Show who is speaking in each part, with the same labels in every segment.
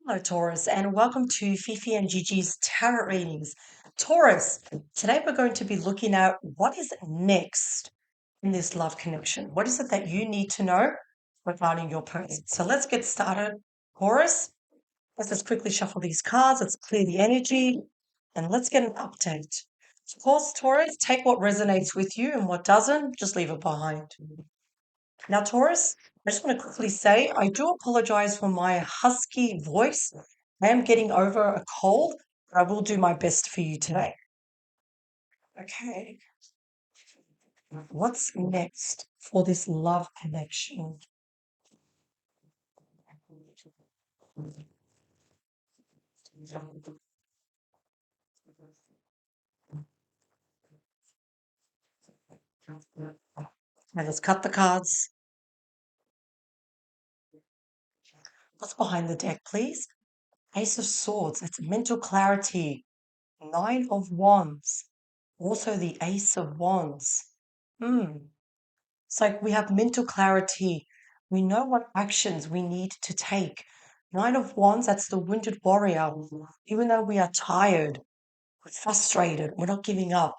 Speaker 1: Hello, Taurus, and welcome to Fifi and Gigi's Tarot Readings. Taurus, today we're going to be looking at what is next in this love connection. What is it that you need to know regarding your person? So let's get started. Taurus, let's just quickly shuffle these cards. Let's clear the energy and let's get an update. Of course, Taurus, take what resonates with you and what doesn't, just leave it behind. Now, Taurus, I just want to quickly say I do apologize for my husky voice. I am getting over a cold, but I will do my best for you today. Okay, what's next for this love connection? Now, let's cut the cards. What's behind the deck, please? Ace of Swords, that's mental clarity. Nine of Wands, also the Ace of Wands. It's like we have mental clarity. We know what actions we need to take. Nine of Wands, that's the wounded warrior. Even though we are tired, we're frustrated, we're not giving up.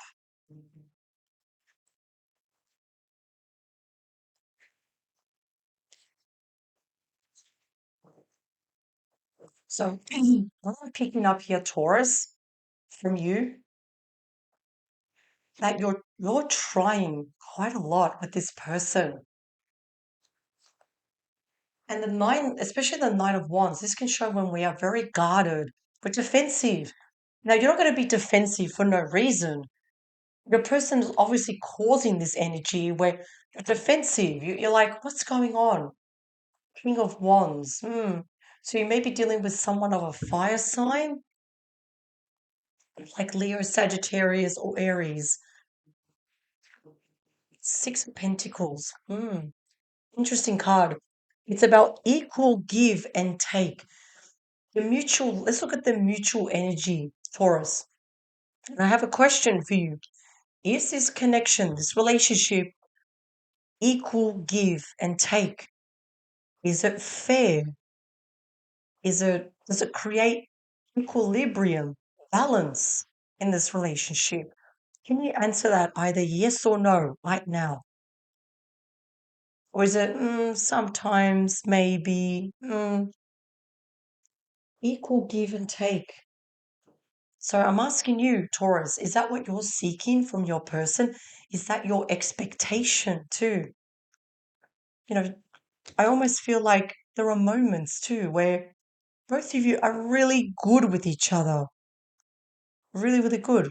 Speaker 1: So what I'm picking up here, Taurus, from you, that you're trying quite a lot with this person. And the nine, especially the Nine of Wands, this can show when we are very guarded, we're defensive. Now, you're not going to be defensive for no reason. Your person is obviously causing this energy where you're defensive. You're like, what's going on? King of Wands. So you may be dealing with someone of a fire sign, like Leo, Sagittarius, or Aries. Six of Pentacles. Interesting card. It's about equal give and take. Let's look at the mutual energy, Taurus. And I have a question for you. Is this connection, this relationship, equal give and take? Is it fair? Does it create equilibrium, balance in this relationship? Can you answer that either yes or no right now? Or is it sometimes, maybe, equal give and take? So I'm asking you, Taurus, is that what you're seeking from your person? Is that your expectation too? You know, I almost feel like there are moments too where both of you are really good with each other, really, really good.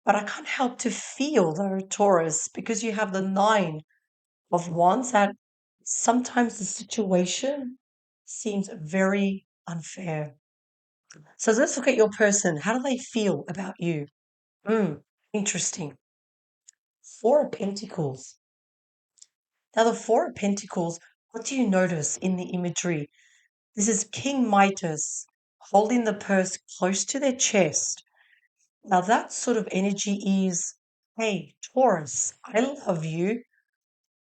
Speaker 1: But I can't help to feel, though, Taurus, because you have the Nine of Wands, that sometimes the situation seems very unfair. So let's look at your person. How do they feel about you? Interesting. Four of Pentacles. Now, the Four of Pentacles, what do you notice in the imagery? This is King Midas holding the purse close to their chest. Now, that sort of energy is, hey, Taurus, I love you.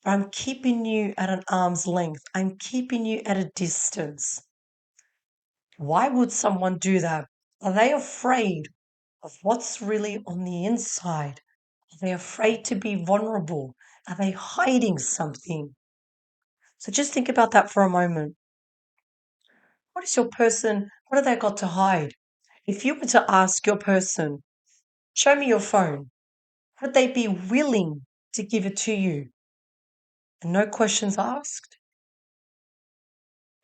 Speaker 1: I'm keeping you at an arm's length. I'm keeping you at a distance. Why would someone do that? Are they afraid of what's really on the inside? Are they afraid to be vulnerable? Are they hiding something? So just think about that for a moment. What is your person, what have they got to hide? If you were to ask your person, show me your phone, would they be willing to give it to you? And no questions asked?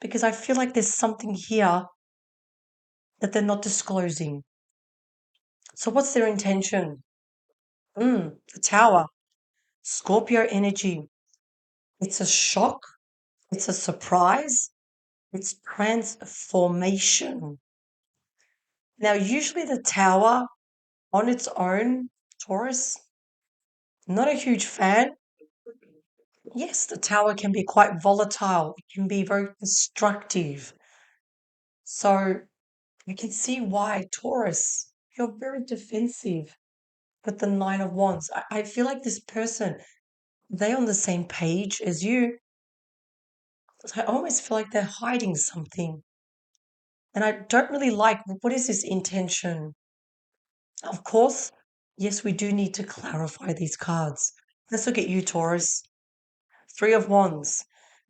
Speaker 1: Because I feel like there's something here that they're not disclosing. So what's their intention? The Tower, Scorpio energy. It's a shock. It's a surprise. It's transformation. Now, usually the Tower on its own, Taurus, not a huge fan. Yes, the Tower can be quite volatile. It can be very destructive. So you can see why, Taurus, you're very defensive with the Nine of Wands. I feel like this person, they on the same page as you. I almost feel like they're hiding something. And I don't really like, what is this intention? Of course, yes, we do need to clarify these cards. Let's look at you, Taurus. Three of Wands,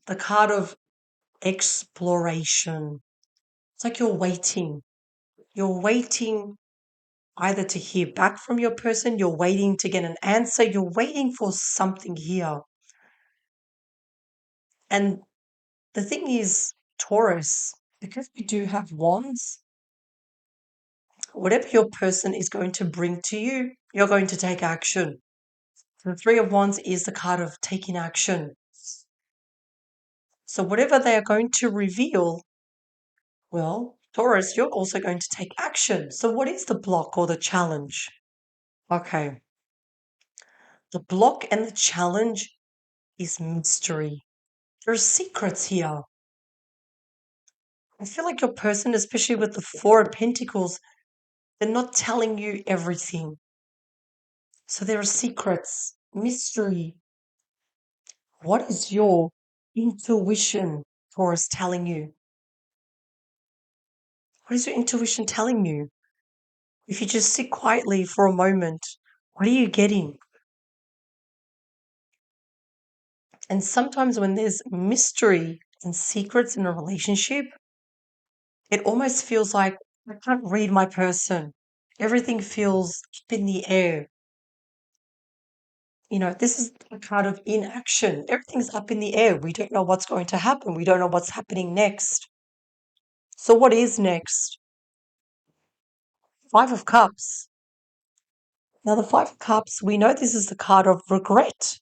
Speaker 1: the card of exploration. It's like you're waiting. You're waiting either to hear back from your person, you're waiting to get an answer, you're waiting for something here. And the thing is, Taurus, because we do have wands, whatever your person is going to bring to you, you're going to take action. The Three of Wands is the card of taking action. So whatever they are going to reveal, well, Taurus, you're also going to take action. So what is the block or the challenge? Okay. The block and the challenge is mystery. There are secrets here. I feel like your person, especially with the Four of Pentacles, they're not telling you everything. So there are secrets, mystery. What is your intuition, Taurus, telling you? What is your intuition telling you? If you just sit quietly for a moment, what are you getting? And sometimes when there's mystery and secrets in a relationship, it almost feels like I can't read my person. Everything feels up in the air. This is a card of inaction. Everything's up in the air. We don't know what's going to happen. We don't know what's happening next. So what is next? Five of Cups. Now, the Five of Cups, we know this is the card of regret.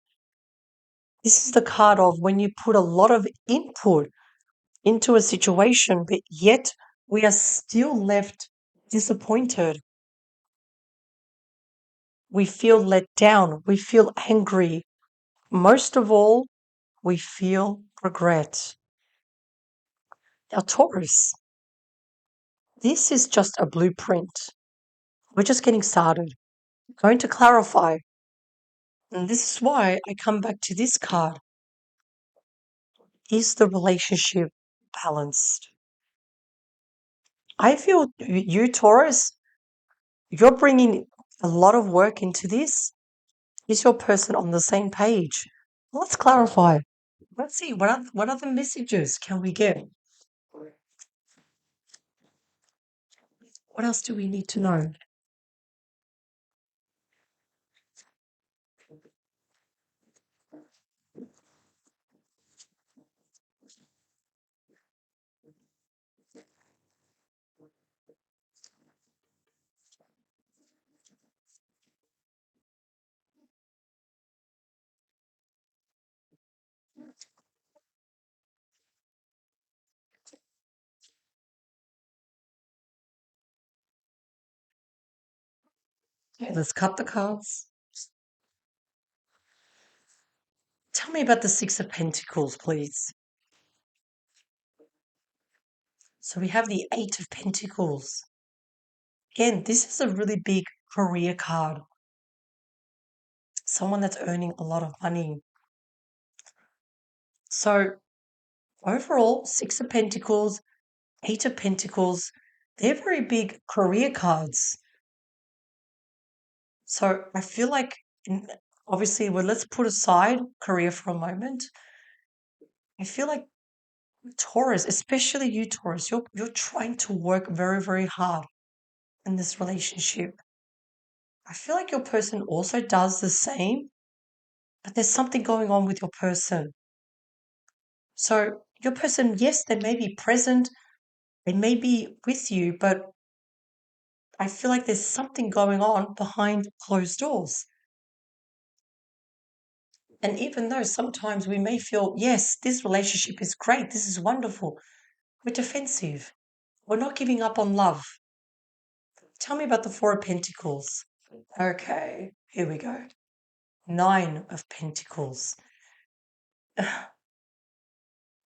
Speaker 1: This is the card of when you put a lot of input into a situation, but yet we are still left disappointed. We feel let down. We feel angry. Most of all, we feel regret. Now, Taurus, this is just a blueprint. We're just getting started. Going to clarify. And this is why I come back to this card. Is the relationship balanced? I feel you, Taurus, you're bringing a lot of work into this. Is your person on the same page? Let's clarify. Let's see, what other messages can we get? What else do we need to know? Okay, let's cut the cards. Tell me about the Six of Pentacles, please. So we have the Eight of Pentacles. Again, this is a really big career card. Someone that's earning a lot of money. So overall, Six of Pentacles, Eight of Pentacles, they're very big career cards. So I feel like, obviously, well, let's put aside career for a moment. I feel like Taurus, especially you, Taurus, you're trying to work very, very hard in this relationship. I feel like your person also does the same, but there's something going on with your person. So your person, yes, they may be present, they may be with you, but I feel like there's something going on behind closed doors. And even though sometimes we may feel, yes, this relationship is great, this is wonderful, we're defensive. We're not giving up on love. Tell me about the Four of Pentacles. Okay, here we go. Nine of Pentacles.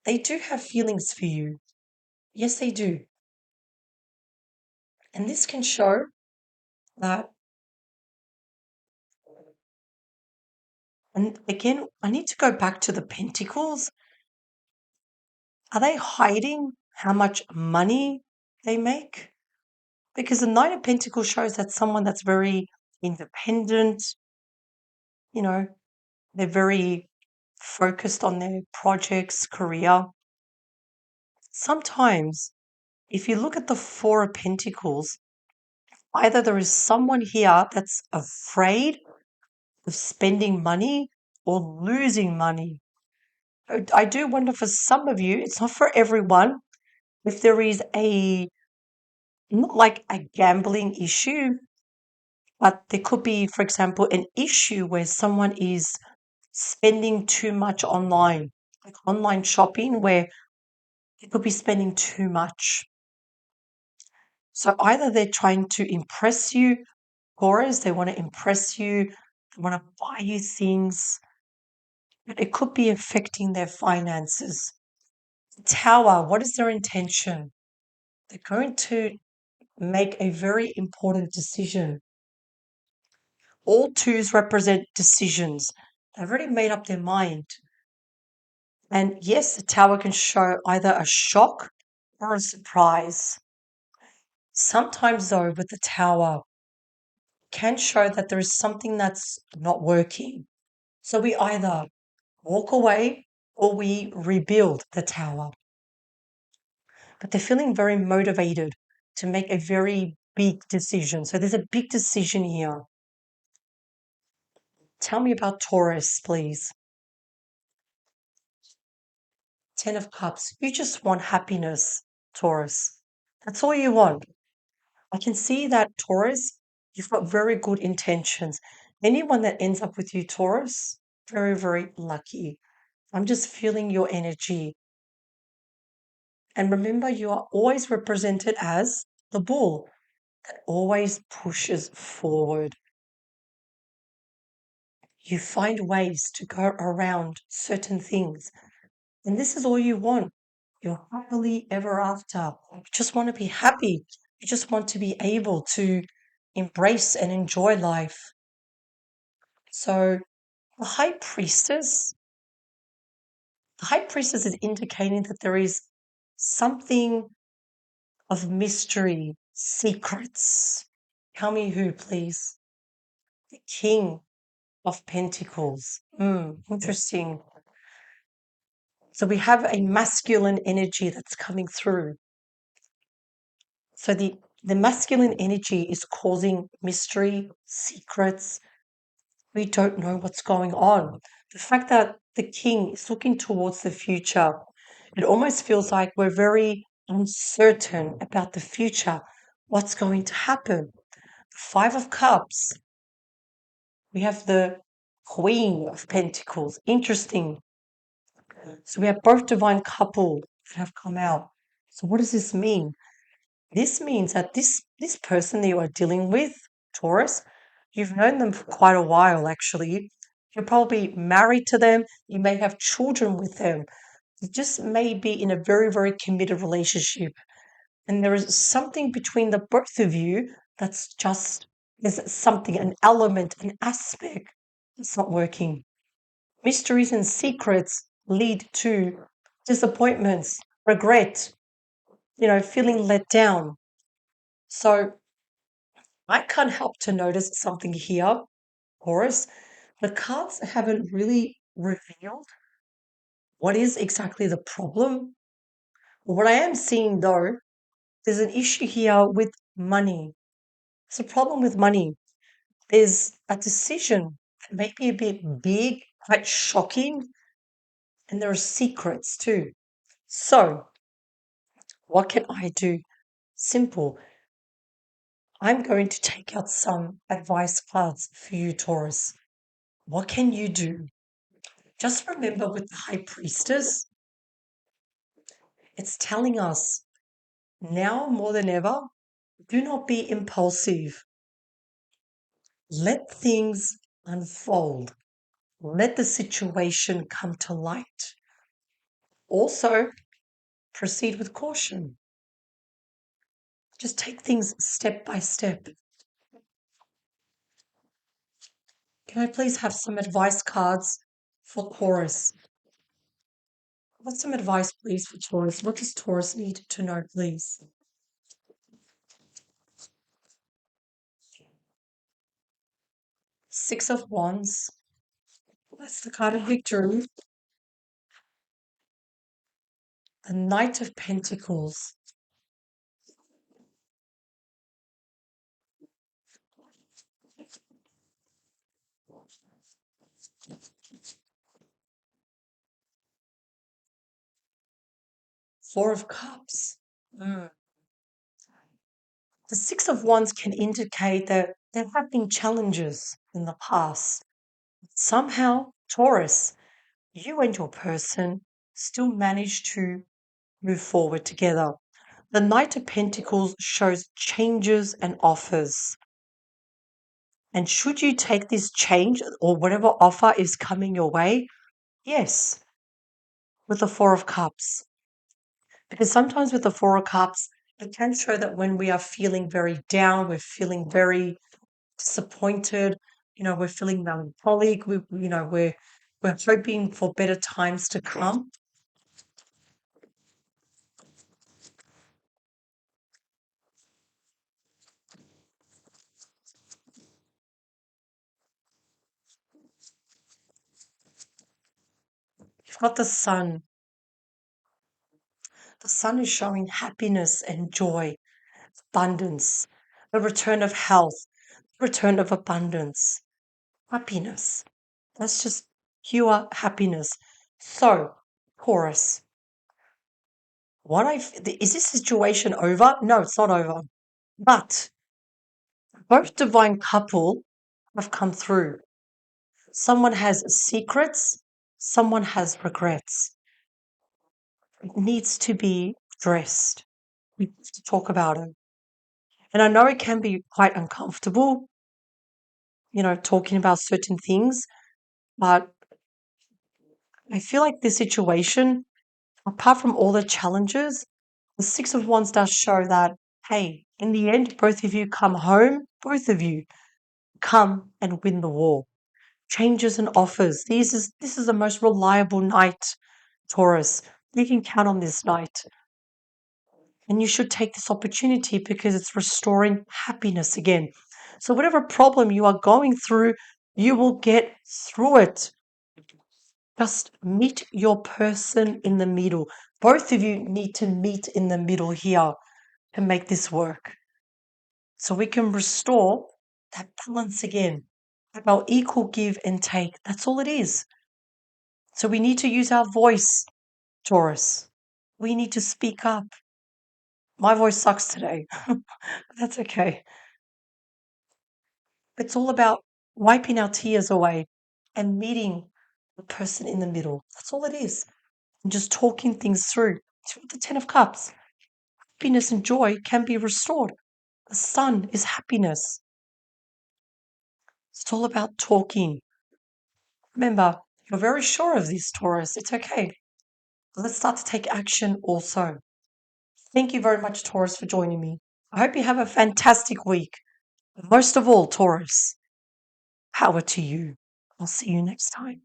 Speaker 1: They do have feelings for you. Yes, they do. And this can show that, and again, I need to go back to the Pentacles. Are they hiding how much money they make? Because the Knight of Pentacles shows that someone that's very independent, you know, they're very focused on their projects, career. Sometimes, if you look at the Four of Pentacles, either there is someone here that's afraid of spending money or losing money. I do wonder for some of you, it's not for everyone, if there is not like a gambling issue, but there could be, for example, an issue where someone is spending too much online, like online shopping, where they could be spending too much. So either they're trying to impress you, Taurus, they want to impress you, they want to buy you things, but it could be affecting their finances. Tower, what is their intention? They're going to make a very important decision. All twos represent decisions. They've already made up their mind. And yes, the tower can show either a shock or a surprise. Sometimes, though, with the tower, can show that there is something that's not working. So we either walk away or we rebuild the tower. But they're feeling very motivated to make a very big decision. So there's a big decision here. Tell me about Taurus, please. Ten of Cups. You just want happiness, Taurus. That's all you want. I can see that, Taurus, you've got very good intentions. Anyone that ends up with you, Taurus, very, very lucky. I'm just feeling your energy. And remember, you are always represented as the bull that always pushes forward. You find ways to go around certain things. And this is all you want. You're happily ever after. You just want to be happy. You just want to be able to embrace and enjoy life. So the High Priestess is indicating that there is something of mystery, secrets. Tell me who, please. The King of Pentacles. Interesting. So we have a masculine energy that's coming through. So the masculine energy is causing mystery, secrets. We don't know what's going on. The fact that the king is looking towards the future, it almost feels like we're very uncertain about the future, what's going to happen. The Five of Cups, we have the Queen of Pentacles. Interesting. So we have both divine couple that have come out. So what does this mean? This means that this person that you are dealing with, Taurus, you've known them for quite a while actually. You're probably married to them. You may have children with them. You just may be in a very, very committed relationship. And there is something between the both of you there's something, an element, an aspect that's not working. Mysteries and secrets lead to disappointments, regret, feeling let down. So I can't help to notice something here, Taurus. The cards haven't really revealed what is exactly the problem. What I am seeing though, there's an issue here with money. There's a problem with money. There's a decision that may be a bit big, quite shocking, and there are secrets too. So, what can I do? Simple. I'm going to take out some advice cards for you, Taurus. What can you do? Just remember with the High Priestess, it's telling us now more than ever, do not be impulsive. Let things unfold. Let the situation come to light. Also, proceed with caution. Just take things step by step. Can I please have some advice cards for Taurus? What's some advice, please, for Taurus? What does Taurus need to know, please? Six of Wands. That's the card of victory. The Knight of Pentacles. Four of Cups. Mm. The Six of Wands can indicate that there have been challenges in the past. Somehow, Taurus, you and your person still manage to move forward together. The Knight of Pentacles shows changes and offers. And should you take this change or whatever offer is coming your way? Yes, with the Four of Cups. Because sometimes with the Four of Cups, it can show that when we are feeling very down, we're feeling very disappointed, we're feeling melancholic, we're hoping for better times to come. You've got the Sun. The Sun is showing happiness and joy, abundance, the return of health, return of abundance, happiness. That's just pure happiness. So, Taurus, is this situation over? No, it's not over. But both divine couple have come through. Someone has secrets, someone has regrets. It needs to be addressed. We have to talk about it. And I know it can be quite uncomfortable, talking about certain things, but I feel like this situation, apart from all the challenges, the Six of Wands does show that, hey, in the end, both of you come home, both of you come and win the war. Changes and offers. This is the most reliable night, Taurus. You can count on this night. And you should take this opportunity because it's restoring happiness again. So, whatever problem you are going through, you will get through it. Just meet your person in the middle. Both of you need to meet in the middle here to make this work. So we can restore that balance again. About equal give and take. That's all it is. So we need to use our voice, Taurus. We need to speak up. My voice sucks today. But that's okay. It's all about wiping our tears away and meeting the person in the middle. That's all it is. And just talking things through. It's the Ten of Cups. Happiness and joy can be restored. The Sun is happiness. It's all about talking. Remember, you're very sure of this, Taurus. It's okay. Let's start to take action also. Thank you very much, Taurus, for joining me. I hope you have a fantastic week. Most of all, Taurus, power to you. I'll see you next time.